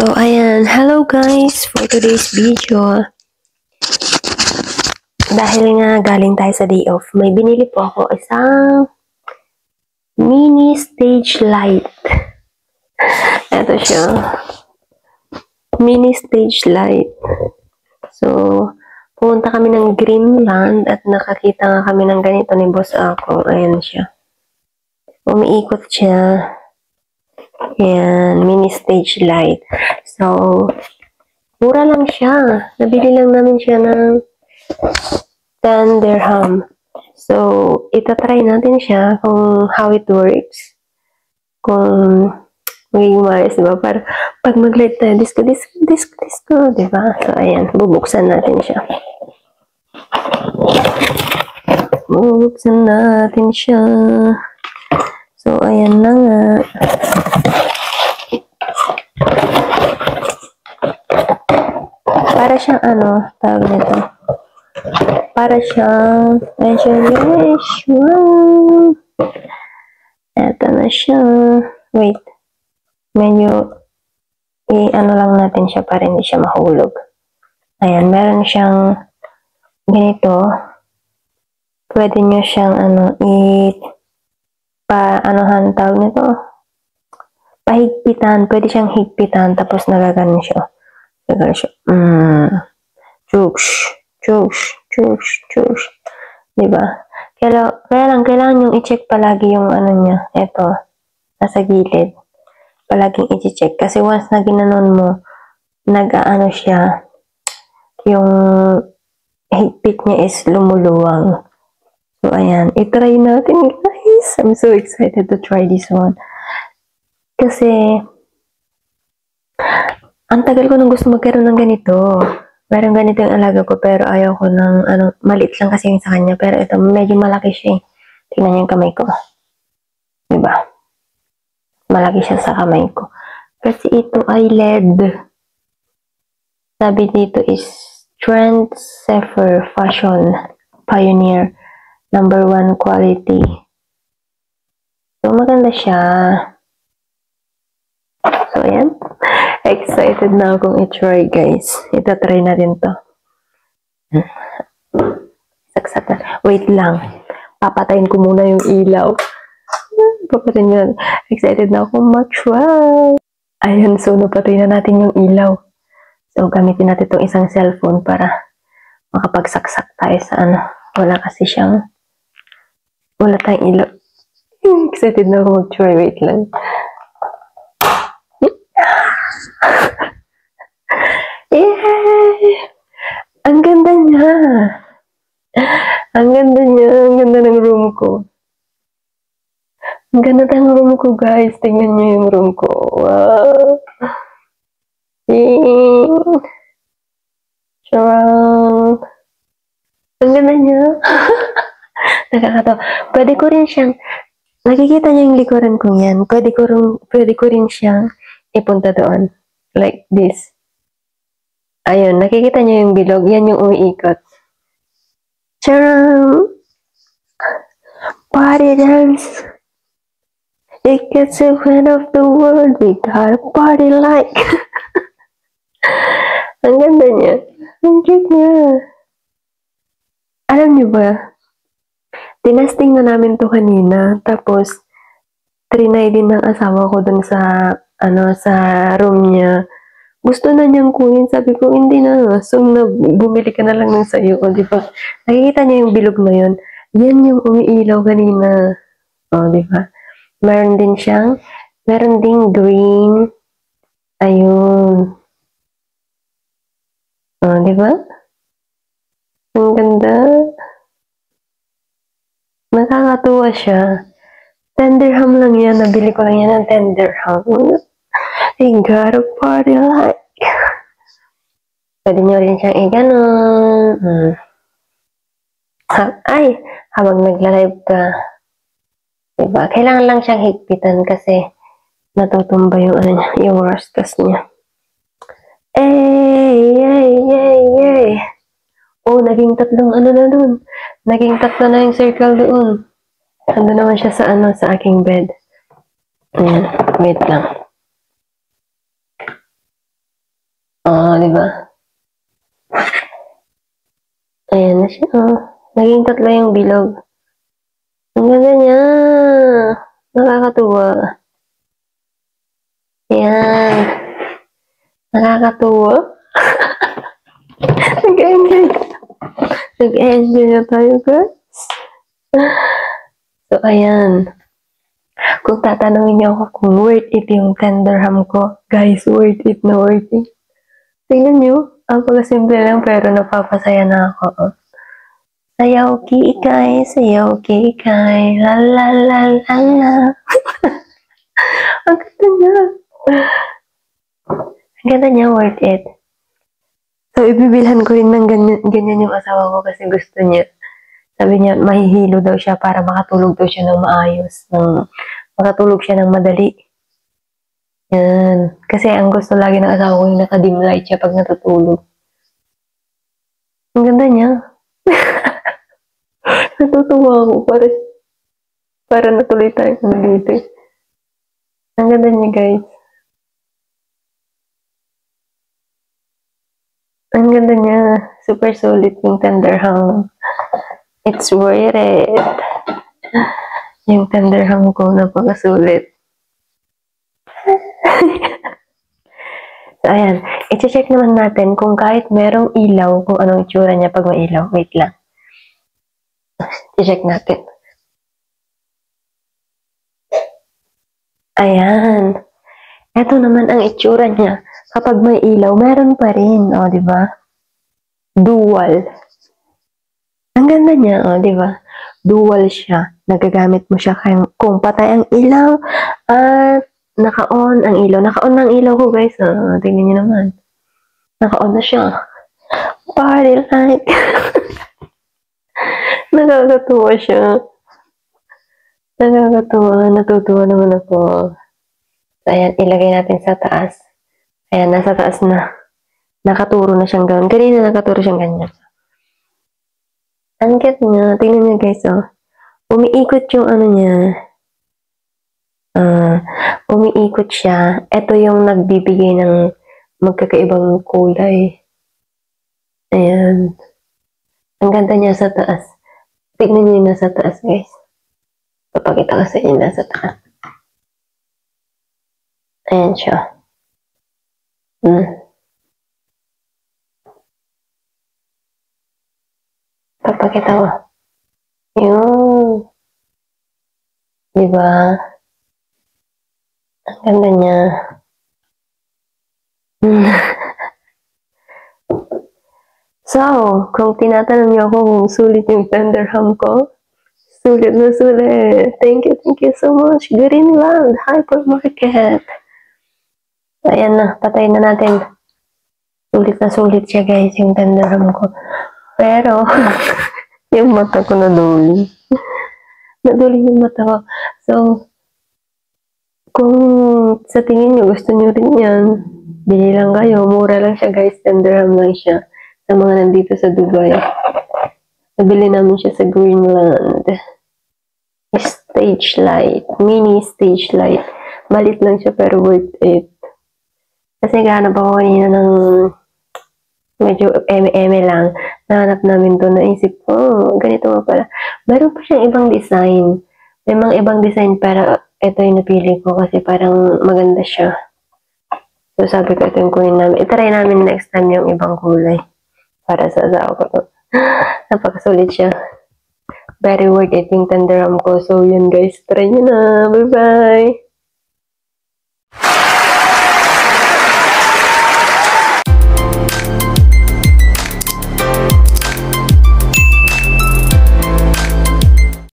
So, ayan. Hello guys! For today's video, dahil nga galing tayo sa day off, may binili po ako isang mini stage light. Ito siya. Mini stage light. So, pumunta kami ng Greenland at nakakita nga kami ng ganito ni Boss Ako. Ayan siya. Umiikot siya. Ayan, mini stage light. So, mura lang siya. Nabili lang namin siya ng 10 dirham. So, itatry natin siya kung how it works. Kung magiging maayos, diba? Para pag mag-light tayo, disco, diba? So, ayan, bubuksan natin siya. Bubuksan natin siya. So, ayan na nga. Para siyang tawag nito. Para siyang, ayan siya, yes, wow. Eto na siya. Wait. Medyo, lang natin siya para hindi siya mahulog. Ayan, meron siyang ganito. Pwede nyo siyang, tawag nito. Pahigpitan. Pwede siyang higpitan, tapos nagaganon siya. Nagaganon siya. Chush. Diba? Kaya lang, kailangan yung i-check palagi yung niya. Ito. Nasa gilid. Palaging i-check. Kasi once na ginanon mo, siya, yung higpit niya is lumuluwang. So, ayan. I-try natin, guys. I'm so excited to try this one. Kasi, ang tagal ko nang gusto magkaroon ng ganito. Meron ganito yung alaga ko, pero ayaw ko ng, maliit lang kasi yung sa kanya. Pero ito, medyo malaki siya. Tingnan niyo yung kamay ko. Diba? Malaki siya sa kamay ko. Kasi ito ay LED. Sabi dito is Trend Sefer Fashion Pioneer #1 quality. So, maganda siya. So, ayan. Excited na akong i-try, guys. Ita-try natin to. Saksak na. Wait lang. Papatayin ko muna yung ilaw. Papatayin yun. Excited na akong ma-try. Ayan, so napatay na natin yung ilaw. So, gamitin natin itong isang cellphone para makapagsaksak tayo sa Wala kasi siyang wala tayong ilaw. Excited na ako mag-try. Wait lang. Yay! Ang ganda niya. Ang ganda niya. Ang ganda ng room ko. Ang ganda ng room ko, guys. Tingnan niyo yung room ko. Wow. Yay! Charang. Ang ganda niya. Nakakatawa. Pwede ko rin siyang, nakikita niyo yung likuran ko yan. Pwede ko rin siyang ipunta doon. Like this. Ayun, nakikita niyo yung bilog. Yan yung umiikot. Charang! Party dance! It gets the wind of the world. We got a party like. Ang ganda niya. Ang cute niya. Alam niyo ba? Tinasting na namin to kanina. Tapos, trinay din ng asawa ko dun sa, sa room niya. Gusto na niyang kunin. Sabi ko, hindi na. So, bumili ka na lang ng sayo. O, diba? Nakikita niya yung bilog na yun. Yan yung umiilaw kanina. O, diba? Meron ding green. Ayun. O, diba? Ang ganda. Nakakatuwa siya. 10 dirham lang yan. Nabili ko lang yan ng 10 dirham. I got a party like. Pwede nyo rin siyang i-ganon. Habang nagla-live ka. Diba? Kailangan lang siyang higpitan kasi natutumba yung yung rastas niya. Yay! Oh, naging tatlong na dun. Naging tatlo na yung circle doon. Ando naman siya sa sa aking bed. Wait lang. Oo, di ba? Ayan na siya. Oh. Naging tatlo yung bilog. Ang ganda niya. Nakakatuwa. Ayan. Nakakatuwa. Nag-enjoy. Nag-enjoy na tayo, guys. So, ayan. Kung tatanungin niyo ako kung worth it yung 10 dirham ko, guys, worth it na worth it. Tingnan niyo, ang pagkasimple lang pero napapasaya na ako. Oh. Sayaw kikay, sayaw kikay, la la la la la. Ang ganda niya. Ang ganda niya, worth it. So, ibibilhan ko rin ng ganyan yung asawa ko kasi gusto niya. Sabi niya, mahihilo daw siya para makatulog daw siya ng maayos. Makatulog siya ng madali. Yan. Kasi ang gusto lagi ng asawa ko yung naka-dim light siya pag natutulog. Ang ganda niya. Natutuwa ako para natuloy tayo dito. Ang ganda niya, guys. Ang ganda niya. Super solid yung 10 dirham. It's worth it. Yung 10 dirham ko, napakasulit. So, ayan. I-check naman natin kung kahit merong ilaw, kung anong itsura niya pag may ilaw. Wait lang. I-check natin. Ayan. Ito naman ang itsura niya. Kapag may ilaw, meron pa rin. O, di ba? Dual. Ang ganda niya, o, di ba? Dual siya. Nagagamit mo siya kung patay ang ilaw at naka-on ang ilaw. Naka-on ang ilaw ko, guys. O, tingnan niyo naman. Naka-on na siya. Party light. Nakakatuwa siya. Nakakatuwa. Natutuwa naman ako. So, ayan, ilagay natin sa taas. Ayan, nasa taas na. Nakaturo na siyang gano'n. Kanina nakaturo siyang ganyan. Ang cute niya. Tingnan niyo, guys, oh. Umiikot yung ano niya. Umiikot siya. Ito yung nagbibigay ng magkakaibang kulay. Ayan. Ang ganda niya sa taas. Tignan niyo yung nasa taas, guys. Papakita ko sa inyo nasa taas. Ayan siya. Papakita ko. Yun. Diba? Ang ganda niya. So, kung tinatanong niyo ako kung sulit yung 10 dirham ko, sulit na sulit. Thank you so much. Greenland Hypermarket. Ayan na, patayin na natin. Sulit na sulit siya, guys, yung 10 dirham ko. Pero, yung mata ko naduli. Naduli yung mata ko. So, kung sa tingin nyo, gusto nyo rin yan, bili lang kayo. Mura lang siya, guys. 10 dirham lang siya. Sa mga nandito sa Dubai. Nabili namin siya sa Greenland. Stage light. Mini stage light. Malit lang siya pero worth it. Kasi gahanap ako kanina ng medyo eme-eme lang. Nahanap namin to. Naisip ko, ganito nga pala. Meron pa siyang ibang design. May mga ibang design pero ito yung napili ko kasi parang maganda siya. So sabi ko ito yung kunin namin. Itry namin next time yung ibang kulay. Para sa asawa ko. Napakasulit siya. Very worth it yung 10 dirham ko. So, yun guys. Try nyo na. Bye-bye!